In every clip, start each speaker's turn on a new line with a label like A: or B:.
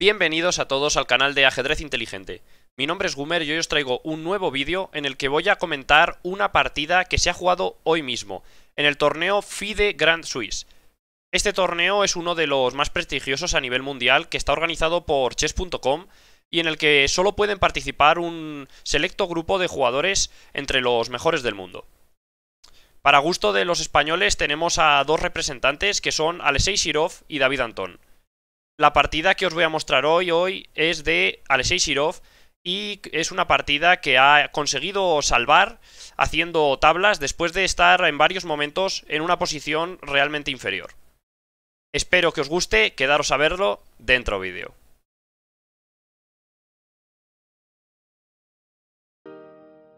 A: Bienvenidos a todos al canal de Ajedrez Inteligente. Mi nombre es Gumer y hoy os traigo un nuevo vídeo en el que voy a comentar una partida que se ha jugado hoy mismo, en el torneo FIDE Grand Suisse. Este torneo es uno de los más prestigiosos a nivel mundial, que está organizado por Chess.com y en el que solo pueden participar un selecto grupo de jugadores entre los mejores del mundo. Para gusto de los españoles tenemos a dos representantes que son Alexei Shirov y David Antón. La partida que os voy a mostrar hoy es de Alexei Shirov y es una partida que ha conseguido salvar haciendo tablas después de estar en varios momentos en una posición realmente inferior. Espero que os guste, quedaros a verlo dentro vídeo.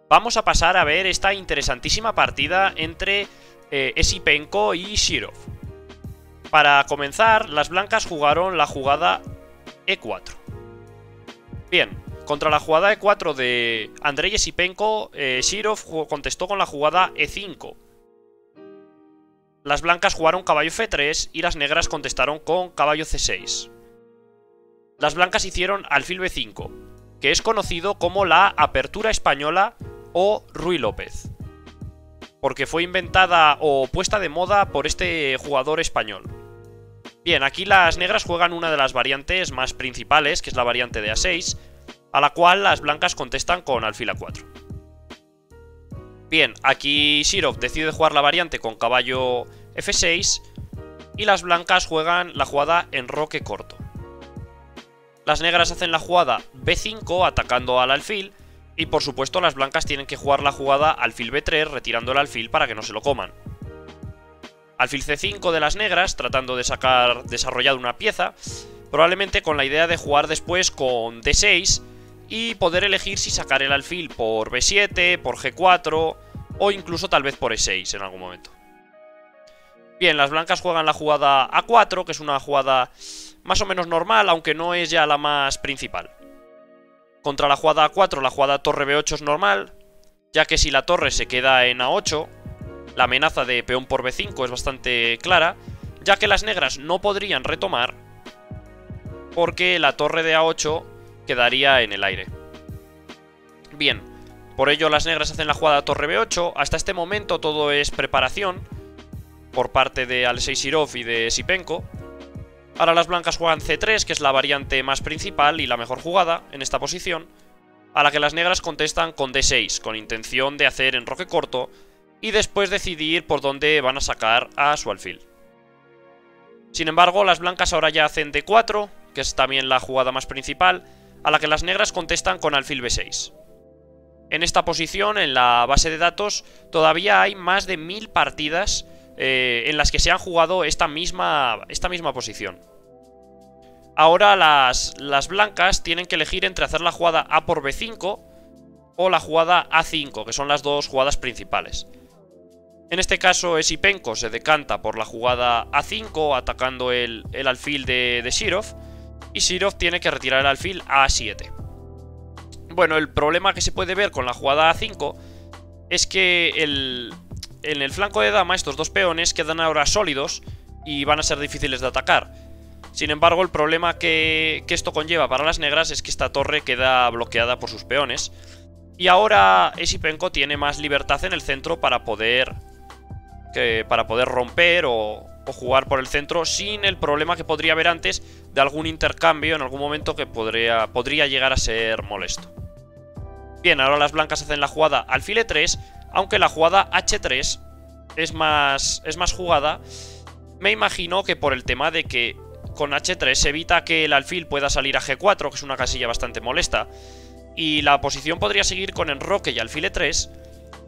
A: Vamos a pasar a ver esta interesantísima partida entre Esipenko y Shirov. Para comenzar, las blancas jugaron la jugada E4. Bien, contra la jugada E4 de Andrei Esipenko, Shirov contestó con la jugada E5. Las blancas jugaron caballo F3 y las negras contestaron con caballo C6. Las blancas hicieron alfil B5, que es conocido como la apertura española o Ruy López, porque fue inventada o puesta de moda por este jugador español. Bien, aquí las negras juegan una de las variantes más principales, que es la variante de A6, a la cual las blancas contestan con alfil A4. Bien, aquí Shirov decide jugar la variante con caballo F6 y las blancas juegan la jugada enroque corto. Las negras hacen la jugada B5 atacando al alfil y por supuesto las blancas tienen que jugar la jugada alfil B3 retirando el alfil para que no se lo coman. Alfil C5 de las negras, tratando de sacar desarrollada una pieza, probablemente con la idea de jugar después con D6 y poder elegir si sacar el alfil por B7, por G4 o incluso tal vez por E6 en algún momento. Bien, las blancas juegan la jugada A4, que es una jugada más o menos normal, aunque no es ya la más principal. Contra la jugada A4, la jugada torre B8 es normal, ya que si la torre se queda en A8, la amenaza de peón por B5 es bastante clara, ya que las negras no podrían retomar porque la torre de A8 quedaría en el aire. Bien, por ello las negras hacen la jugada torre B8. Hasta este momento todo es preparación por parte de Alexei Shirov y de Esipenko. Ahora las blancas juegan C3, que es la variante más principal y la mejor jugada en esta posición, a la que las negras contestan con D6, con intención de hacer enroque corto y después decidir por dónde van a sacar a su alfil. Sin embargo, las blancas ahora ya hacen D4, que es también la jugada más principal, a la que las negras contestan con alfil B6. En esta posición, en la base de datos, todavía hay más de 1000 partidas en las que se han jugado esta misma posición. Ahora las blancas tienen que elegir entre hacer la jugada A por B5 o la jugada A5, que son las dos jugadas principales. En este caso, Esipenko se decanta por la jugada A5, atacando el alfil de Shirov, y Shirov tiene que retirar el alfil a A7. Bueno, el problema que se puede ver con la jugada A5 es que en el flanco de dama estos dos peones quedan ahora sólidos y van a ser difíciles de atacar. Sin embargo, el problema que esto conlleva para las negras es que esta torre queda bloqueada por sus peones. Y ahora Esipenko tiene más libertad en el centro para poder romper o jugar por el centro sin el problema que podría haber antes de algún intercambio en algún momento que podría llegar a ser molesto. Bien, ahora las blancas hacen la jugada alfil E3, aunque la jugada H3 es más jugada. Me imagino que por el tema de que con H3 se evita que el alfil pueda salir a G4, que es una casilla bastante molesta, y la posición podría seguir con enroque y alfil E3,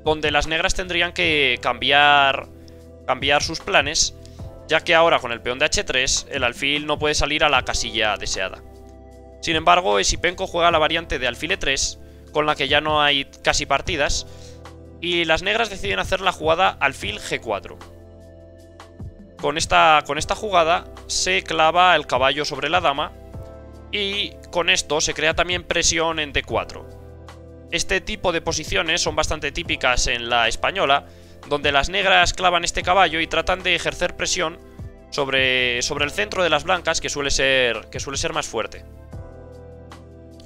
A: donde las negras tendrían que cambiar sus planes, ya que ahora con el peón de H3 el alfil no puede salir a la casilla deseada. Sin embargo, Esipenko juega la variante de alfil E3, con la que ya no hay casi partidas, y las negras deciden hacer la jugada alfil G4. Con esta jugada se clava el caballo sobre la dama y con esto se crea también presión en D4. Este tipo de posiciones son bastante típicas en la española, donde las negras clavan este caballo y tratan de ejercer presión sobre el centro de las blancas, que suele ser más fuerte.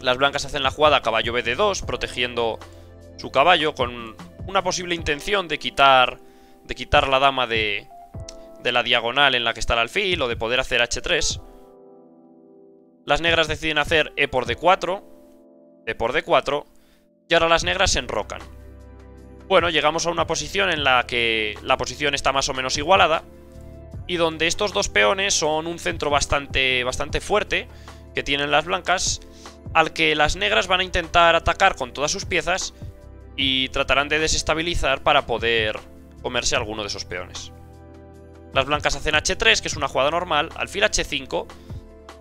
A: Las blancas hacen la jugada caballo bd2, protegiendo su caballo con una posible intención de quitar la dama de la diagonal en la que está el alfil, o de poder hacer h3. Las negras deciden hacer e por d4, y ahora las negras se enrocan. Bueno, llegamos a una posición en la que la posición está más o menos igualada, y donde estos dos peones son un centro bastante fuerte que tienen las blancas, al que las negras van a intentar atacar con todas sus piezas y tratarán de desestabilizar para poder comerse alguno de esos peones. Las blancas hacen h3, que es una jugada normal, alfil h5,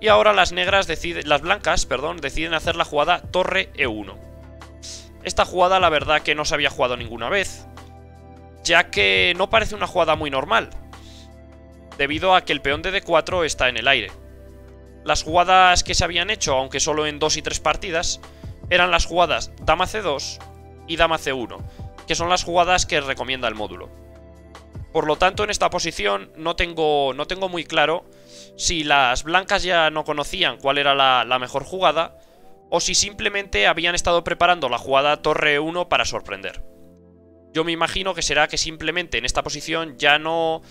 A: y ahora las blancas deciden hacer la jugada torre e1. Esta jugada la verdad que no se había jugado ninguna vez, ya que no parece una jugada muy normal, debido a que el peón de d4 está en el aire. Las jugadas que se habían hecho, aunque solo en 2 y 3 partidas, eran las jugadas dama c2 y dama c1, que son las jugadas que recomienda el módulo. Por lo tanto, en esta posición no tengo muy claro si las blancas ya no conocían cuál era la mejor jugada, o si simplemente habían estado preparando la jugada torre e1 para sorprender. Yo me imagino que será que simplemente en esta posición ya no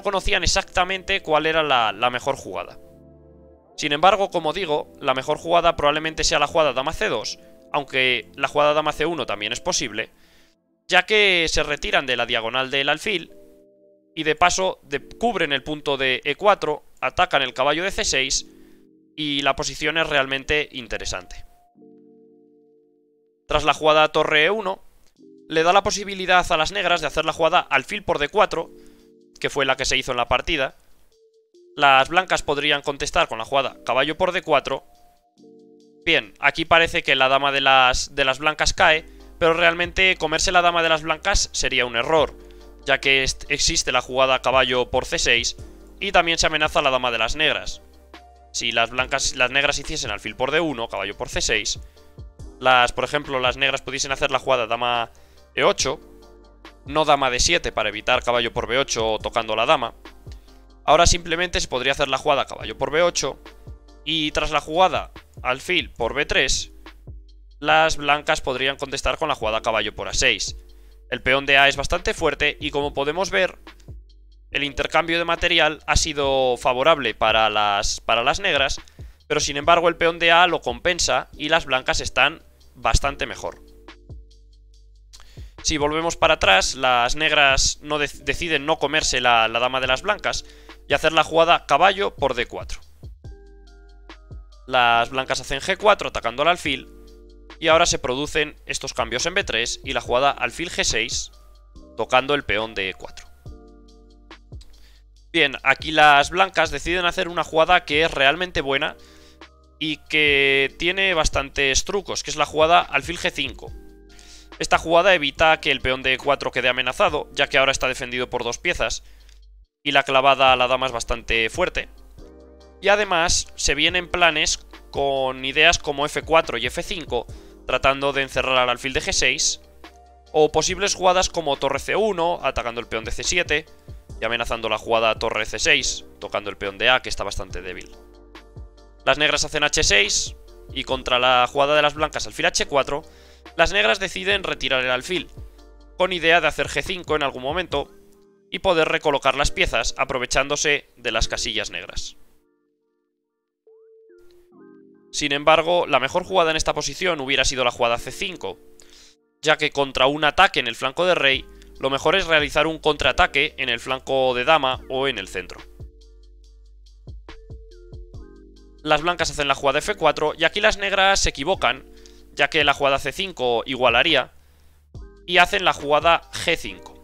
A: conocían exactamente cuál era la mejor jugada. Sin embargo, como digo, la mejor jugada probablemente sea la jugada dama c2, aunque la jugada dama c1 también es posible, ya que se retiran de la diagonal del alfil y de paso cubren el punto de e4, atacan el caballo de c6 y la posición es realmente interesante. Tras la jugada torre e1, le da la posibilidad a las negras de hacer la jugada alfil por d4, que fue la que se hizo en la partida. Las blancas podrían contestar con la jugada caballo por d4. Bien, aquí parece que la dama de las blancas cae, pero realmente comerse la dama de las blancas sería un error, ya que existe la jugada caballo por c6 y también se amenaza la dama de las negras. Si las negras hiciesen alfil por d1, caballo por c6, por ejemplo, las negras pudiesen hacer la jugada dama e8, no dama d7 para evitar caballo por b8 tocando la dama. Ahora simplemente se podría hacer la jugada caballo por b8 y tras la jugada alfil por b3, las blancas podrían contestar con la jugada caballo por a6. El peón de a es bastante fuerte y como podemos ver, el intercambio de material ha sido favorable para las negras, pero sin embargo el peón de a lo compensa y las blancas están bastante mejor. Si volvemos para atrás, las negras deciden no comerse la dama de las blancas y hacer la jugada caballo por d4. Las blancas hacen g4 atacando al alfil y ahora se producen estos cambios en b3 y la jugada alfil g6 tocando el peón de e4. Bien, aquí las blancas deciden hacer una jugada que es realmente buena y que tiene bastantes trucos, que es la jugada alfil g5. Esta jugada evita que el peón de e4 quede amenazado, ya que ahora está defendido por 2 piezas y la clavada a la dama es bastante fuerte. Y además se vienen planes con ideas como f4 y f5, tratando de encerrar al alfil de g6, o posibles jugadas como torre c1, atacando el peón de c7, y amenazando la jugada torre c6, tocando el peón de a, que está bastante débil. Las negras hacen h6, y contra la jugada de las blancas alfil h4, las negras deciden retirar el alfil, con idea de hacer g5 en algún momento, y poder recolocar las piezas aprovechándose de las casillas negras. Sin embargo, la mejor jugada en esta posición hubiera sido la jugada c5, ya que contra un ataque en el flanco de rey, lo mejor es realizar un contraataque en el flanco de dama o en el centro. Las blancas hacen la jugada f4 y aquí las negras se equivocan, ya que la jugada c5 igualaría, y hacen la jugada g5.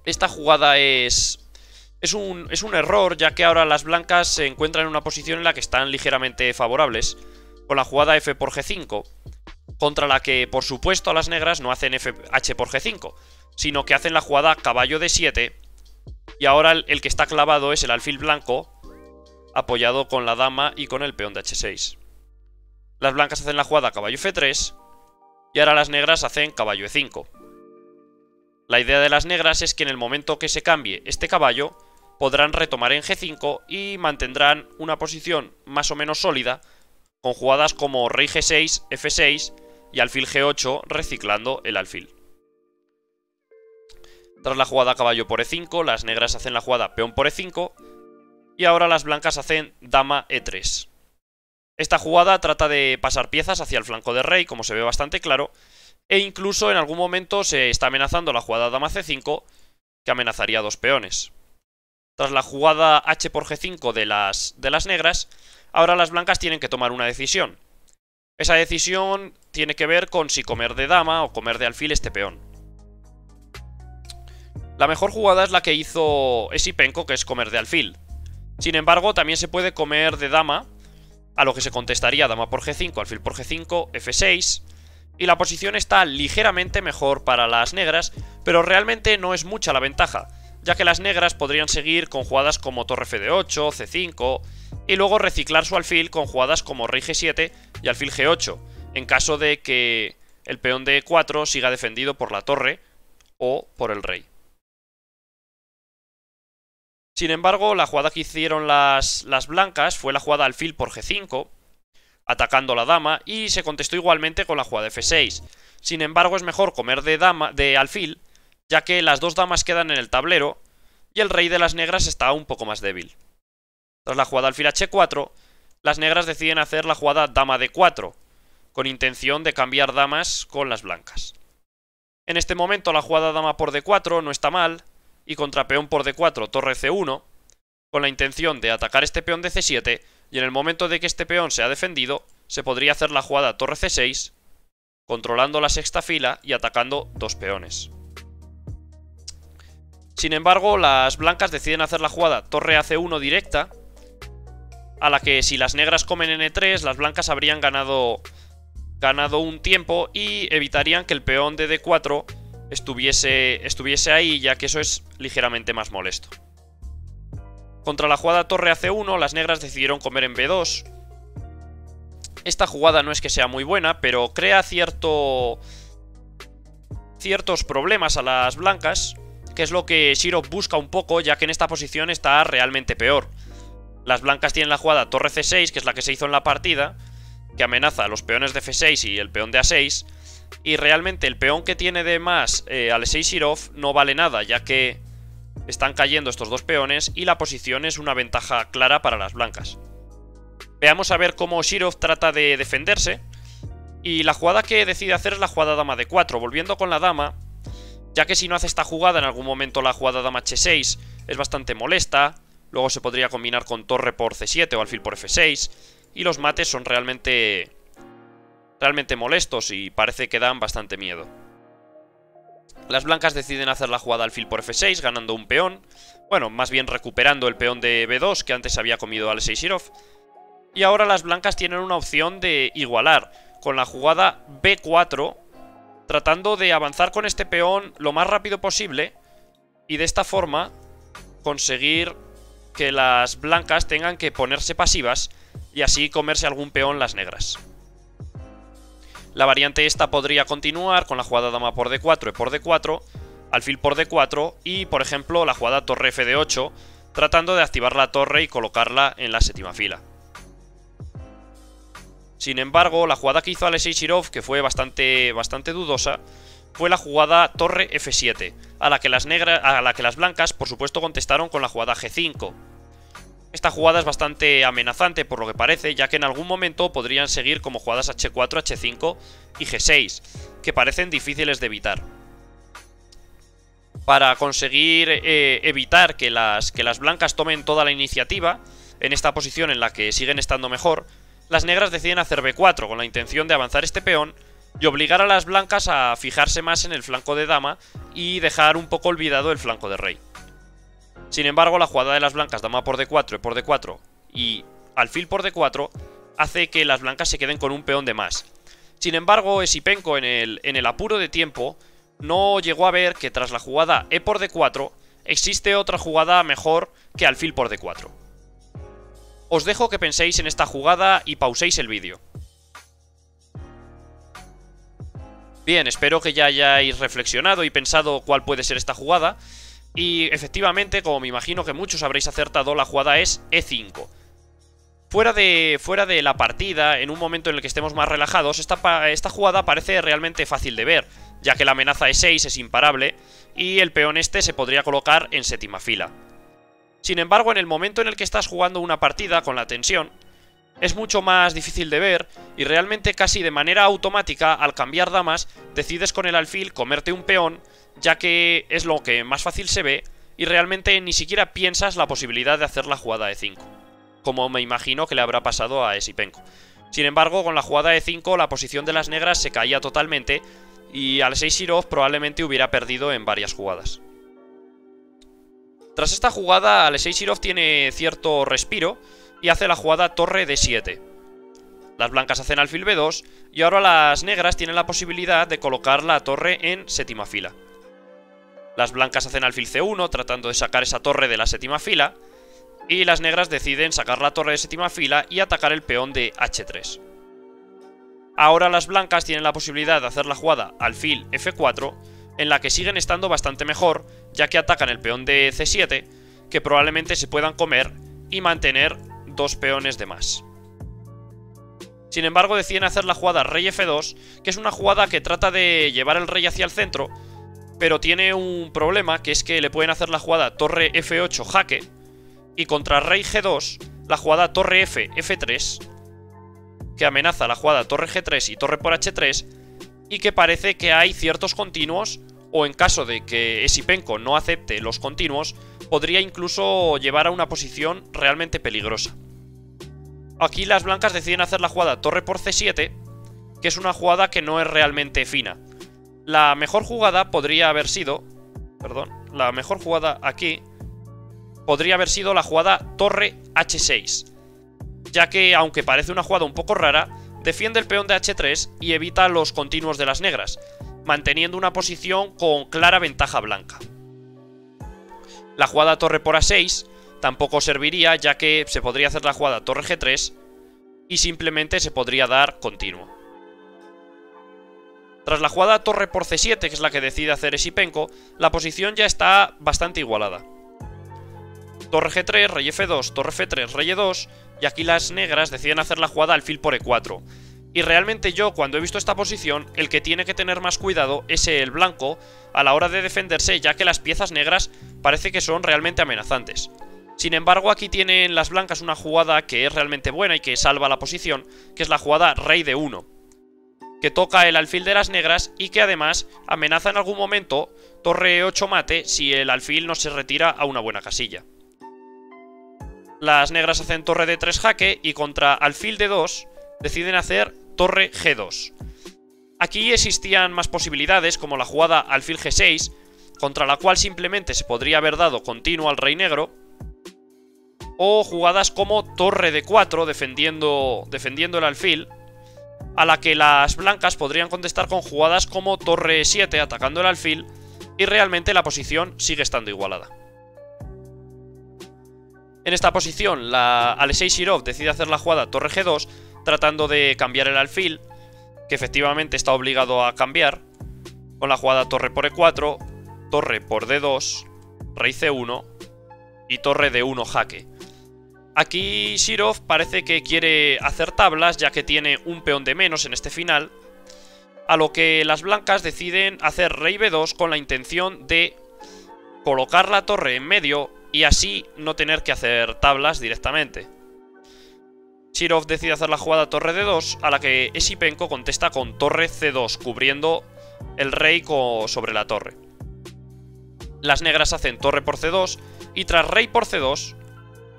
A: Esta jugada es un error, ya que ahora las blancas se encuentran en una posición en la que están ligeramente favorables, con la jugada f por g5, contra la que, por supuesto, las negras no hacen h por g5, sino que hacen la jugada caballo d7, y ahora el que está clavado es el alfil blanco, apoyado con la dama y con el peón de h6. Las blancas hacen la jugada caballo f3, y ahora las negras hacen caballo e5. La idea de las negras es que en el momento que se cambie este caballo, podrán retomar en g5 y mantendrán una posición más o menos sólida con jugadas como rey G6, F6 y alfil G8 reciclando el alfil. Tras la jugada caballo por E5, las negras hacen la jugada peón por E5 y ahora las blancas hacen dama E3. Esta jugada trata de pasar piezas hacia el flanco de rey, como se ve bastante claro, e incluso en algún momento se está amenazando la jugada dama C5, que amenazaría a dos peones. Tras la jugada H por G5 de las negras, ahora las blancas tienen que tomar una decisión. Esa decisión tiene que ver con si comer de dama o comer de alfil este peón. La mejor jugada es la que hizo Esipenko, que es comer de alfil. Sin embargo, también se puede comer de dama, a lo que se contestaría dama por G5, alfil por G5, F6... y la posición está ligeramente mejor para las negras, pero realmente no es mucha la ventaja, ya que las negras podrían seguir con jugadas como torre F8, C5, y luego reciclar su alfil con jugadas como rey G7 y alfil G8, en caso de que el peón de E4 siga defendido por la torre o por el rey. Sin embargo, la jugada que hicieron las blancas fue la jugada alfil por G5, atacando la dama, y se contestó igualmente con la jugada F6. Sin embargo, es mejor comer de alfil, ya que las dos damas quedan en el tablero y el rey de las negras está un poco más débil. Tras la jugada alfil H4, las negras deciden hacer la jugada dama D4, con intención de cambiar damas con las blancas. En este momento la jugada dama por D4 no está mal, y contra peón por D4 torre C1, con la intención de atacar este peón de C7, y en el momento de que este peón sea defendido, se podría hacer la jugada torre C6, controlando la sexta fila y atacando dos peones. Sin embargo, las blancas deciden hacer la jugada torre AC1 directa, a la que si las negras comen en E3, las blancas habrían ganado un tiempo y evitarían que el peón de D4 estuviese ahí, ya que eso es ligeramente más molesto. Contra la jugada torre AC1, las negras decidieron comer en B2. Esta jugada no es que sea muy buena, pero crea ciertos problemas a las blancas, que es lo que Shirov busca un poco, ya que en esta posición está realmente peor. Las blancas tienen la jugada torre C6, que es la que se hizo en la partida, que amenaza a los peones de F6 y el peón de A6, y realmente el peón que tiene de más Alexei Shirov no vale nada, ya que están cayendo estos dos peones y la posición es una ventaja clara para las blancas. Veamos a ver cómo Shirov trata de defenderse, y la jugada que decide hacer es la jugada dama D4, volviendo con la dama, ya que si no hace esta jugada en algún momento la jugada dama H6 es bastante molesta. Luego se podría combinar con torre por C7 o alfil por F6, y los mates son realmente molestos y parece que dan bastante miedo. Las blancas deciden hacer la jugada alfil por F6, ganando un peón. Bueno, más bien recuperando el peón de B2 que antes había comido Alexei Shirov. Y ahora las blancas tienen una opción de igualar con la jugada B4, tratando de avanzar con este peón lo más rápido posible y de esta forma conseguir que las blancas tengan que ponerse pasivas y así comerse algún peón las negras. La variante esta podría continuar con la jugada dama por D4 y por D4, alfil por D4 y, por ejemplo, la jugada torre F de 8, tratando de activar la torre y colocarla en la séptima fila. Sin embargo, la jugada que hizo Alexei Shirov, que fue bastante dudosa, fue la jugada torre F7, a la que las blancas, por supuesto, contestaron con la jugada G5. Esta jugada es bastante amenazante por lo que parece, ya que en algún momento podrían seguir como jugadas H4, H5 y G6, que parecen difíciles de evitar. Para conseguir evitar que las blancas tomen toda la iniciativa, en esta posición en la que siguen estando mejor, las negras deciden hacer B4 con la intención de avanzar este peón y obligar a las blancas a fijarse más en el flanco de dama y dejar un poco olvidado el flanco de rey. Sin embargo, la jugada de las blancas dama por D4 y por D4 y alfil por D4 hace que las blancas se queden con un peón de más. Sin embargo, Esipenko en el apuro de tiempo no llegó a ver que tras la jugada E por D4 existe otra jugada mejor que alfil por D4. Os dejo que penséis en esta jugada y pauséis el vídeo. Bien, espero que ya hayáis reflexionado y pensado cuál puede ser esta jugada. Y efectivamente, como me imagino que muchos habréis acertado, la jugada es E5. Fuera de la partida, en un momento en el que estemos más relajados, esta jugada parece realmente fácil de ver, ya que la amenaza E6 es imparable y el peón este se podría colocar en séptima fila. Sin embargo, en el momento en el que estás jugando una partida con la tensión, es mucho más difícil de ver y realmente casi de manera automática, al cambiar damas, decides con el alfil comerte un peón, ya que es lo que más fácil se ve y realmente ni siquiera piensas la posibilidad de hacer la jugada E5. Como me imagino que le habrá pasado a Esipenko. Sin embargo, con la jugada E5 la posición de las negras se caía totalmente y Alexei Shirov probablemente hubiera perdido en varias jugadas. Tras esta jugada, Alexei Shirov tiene cierto respiro y hace la jugada torre D7. Las blancas hacen alfil B2 y ahora las negras tienen la posibilidad de colocar la torre en séptima fila. Las blancas hacen alfil C1 tratando de sacar esa torre de la séptima fila. Y las negras deciden sacar la torre de séptima fila y atacar el peón de H3. Ahora las blancas tienen la posibilidad de hacer la jugada alfil F4, en la que siguen estando bastante mejor, ya que atacan el peón de C7, que probablemente se puedan comer y mantener dos peones de más. Sin embargo, deciden hacer la jugada rey F2, que es una jugada que trata de llevar el rey hacia el centro, pero tiene un problema, que es que le pueden hacer la jugada torre F8 jaque, y contra rey G2, la jugada torre F, F3, que amenaza la jugada torre G3 y torre por H3, y que parece que hay ciertos continuos, o en caso de que Esipenko no acepte los continuos, podría incluso llevar a una posición realmente peligrosa. Aquí las blancas deciden hacer la jugada torre por C7, que es una jugada que no es realmente fina. La mejor jugada podría haber sido... la mejor jugada aquí podría haber sido la jugada torre H6, ya que, aunque parece una jugada un poco rara, defiende el peón de H3 y evita los continuos de las negras, manteniendo una posición con clara ventaja blanca. La jugada torre por A6 tampoco serviría, ya que se podría hacer la jugada torre G3 y simplemente se podría dar continuo. Tras la jugada torre por C7, que es la que decide hacer Esipenko, la posición ya está bastante igualada. Torre G3, rey F2, torre F3, rey E2, y aquí las negras deciden hacer la jugada alfil por E4. Y realmente yo, cuando he visto esta posición, el que tiene que tener más cuidado es el blanco a la hora de defenderse, ya que las piezas negras parece que son realmente amenazantes. Sin embargo, aquí tienen las blancas una jugada que es realmente buena y que salva la posición, que es la jugada rey D1, que toca el alfil de las negras y que además amenaza en algún momento torre E8 mate si el alfil no se retira a una buena casilla. Las negras hacen torre D3 jaque y contra alfil D2 deciden hacer torre G2. Aquí existían más posibilidades, como la jugada alfil G6, contra la cual simplemente se podría haber dado continuo al rey negro, o jugadas como torre D4 defendiendo el alfil, a la que las blancas podrían contestar con jugadas como torre E7 atacando el alfil, y realmente la posición sigue estando igualada. En esta posición, Alexei Shirov decide hacer la jugada torre G2, tratando de cambiar el alfil, que efectivamente está obligado a cambiar, con la jugada torre por E4, torre por D2, rey C1 y torre D1 jaque. Aquí Shirov parece que quiere hacer tablas, ya que tiene un peón de menos en este final, a lo que las blancas deciden hacer rey B2 con la intención de colocar la torre en medio y así no tener que hacer tablas directamente. Shirov decide hacer la jugada torre D2, a la que Esipenko contesta con torre C2, cubriendo el rey sobre la torre. Las negras hacen torre por C2 y tras rey por C2,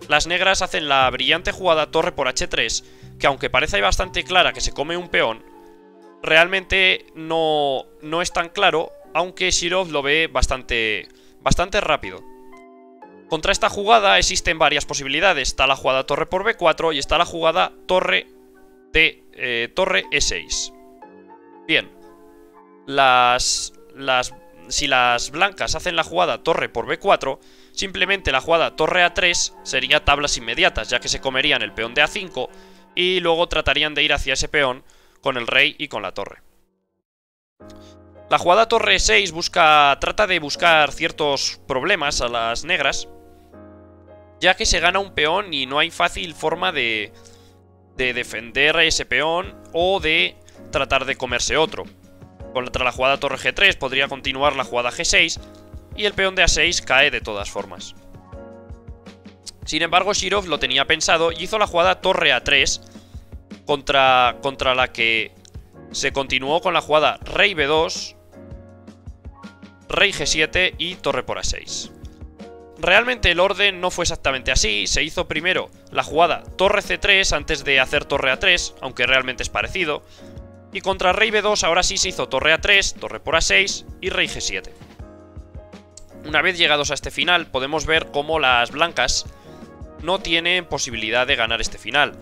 A: las negras hacen la brillante jugada torre por H3, que aunque parece bastante clara que se come un peón, realmente no es tan claro, aunque Shirov lo ve bastante rápido. Contra esta jugada existen varias posibilidades. Está la jugada torre por B4 y está la jugada torre E6. Bien, si las blancas hacen la jugada torre por B4, simplemente la jugada torre A3 sería tablas inmediatas, ya que se comerían el peón de A5 y luego tratarían de ir hacia ese peón con el rey y con la torre. La jugada torre E6 trata de buscar ciertos problemas a las negras, ya que se gana un peón y no hay fácil forma de defender ese peón o de tratar de comerse otro. Contra la jugada torre G3 podría continuar la jugada G6 y el peón de A6 cae de todas formas. Sin embargo, Shirov lo tenía pensado y hizo la jugada torre A3 contra la que se continuó con la jugada rey B2, rey G7 y torre por A6. Realmente el orden no fue exactamente así, se hizo primero la jugada torre C3 antes de hacer torre A3, aunque realmente es parecido, y contra rey B2 ahora sí se hizo torre A3, torre por A6 y rey G7. Una vez llegados a este final podemos ver cómo las blancas no tienen posibilidad de ganar este final,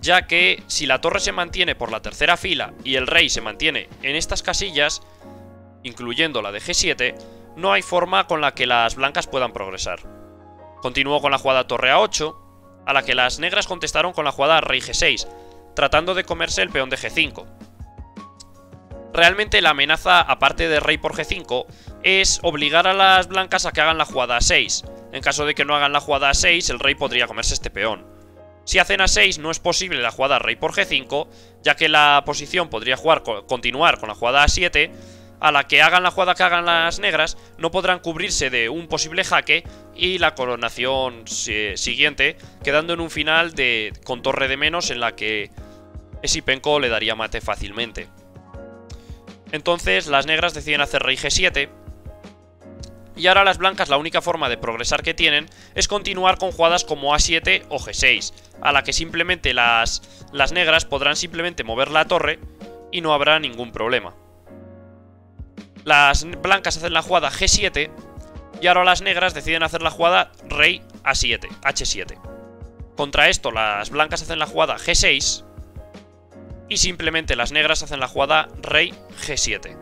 A: ya que si la torre se mantiene por la tercera fila y el rey se mantiene en estas casillas, incluyendo la de G7, no hay forma con la que las blancas puedan progresar. Continuó con la jugada torre A8, a la que las negras contestaron con la jugada rey G6, tratando de comerse el peón de G5. Realmente la amenaza, aparte de rey por G5, es obligar a las blancas a que hagan la jugada A6. En caso de que no hagan la jugada A6, el rey podría comerse este peón. Si hacen A6 no es posible la jugada rey por G5, ya que la posición podría continuar con la jugada A7, a la que hagan la jugada que hagan las negras, no podrán cubrirse de un posible jaque y la coronación siguiente, quedando en un final con torre de menos en la que Esipenko le daría mate fácilmente. Entonces las negras deciden hacer rey G7 y ahora las blancas la única forma de progresar que tienen es continuar con jugadas como A7 o G6, a la que simplemente las negras podrán simplemente mover la torre y no habrá ningún problema. Las blancas hacen la jugada G7 y ahora las negras deciden hacer la jugada rey A7, H7. Contra esto las blancas hacen la jugada G6 y simplemente las negras hacen la jugada rey G7.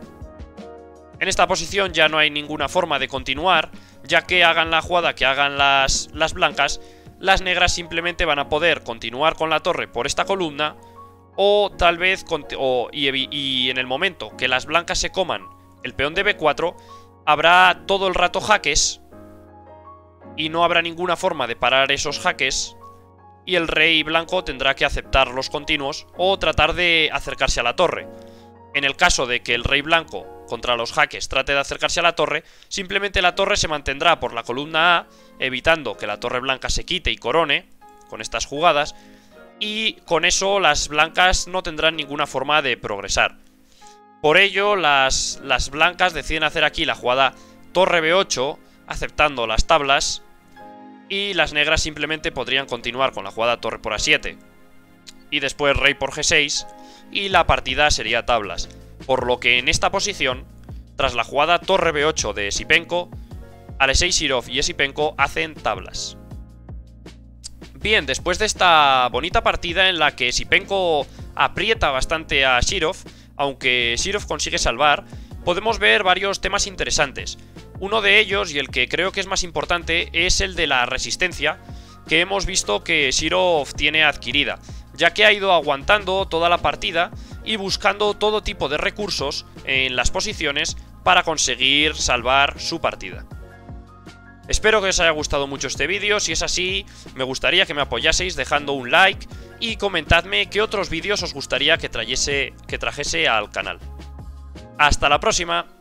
A: En esta posición ya no hay ninguna forma de continuar, ya que hagan la jugada que hagan las blancas, las negras simplemente van a poder continuar con la torre por esta columna o tal vez, y en el momento que las blancas se coman el peón de B4, habrá todo el rato jaques y no habrá ninguna forma de parar esos jaques y el rey blanco tendrá que aceptar los continuos o tratar de acercarse a la torre. En el caso de que el rey blanco contra los jaques trate de acercarse a la torre, simplemente la torre se mantendrá por la columna A, evitando que la torre blanca se quite y corone con estas jugadas, y con eso las blancas no tendrán ninguna forma de progresar. Por ello, las blancas deciden hacer aquí la jugada torre B8, aceptando las tablas, y las negras simplemente podrían continuar con la jugada torre por A7, y después rey por G6, y la partida sería tablas. Por lo que en esta posición, tras la jugada torre B8 de Esipenko, Alexei Shirov y Esipenko hacen tablas. Bien, después de esta bonita partida en la que Esipenko aprieta bastante a Shirov, aunque Shirov consigue salvar, podemos ver varios temas interesantes. Uno de ellos, y el que creo que es más importante, es el de la resistencia, que hemos visto que Shirov tiene adquirida, ya que ha ido aguantando toda la partida y buscando todo tipo de recursos en las posiciones para conseguir salvar su partida. Espero que os haya gustado mucho este vídeo. Si es así, me gustaría que me apoyaseis dejando un like y comentadme qué otros vídeos os gustaría que trajese al canal. ¡Hasta la próxima!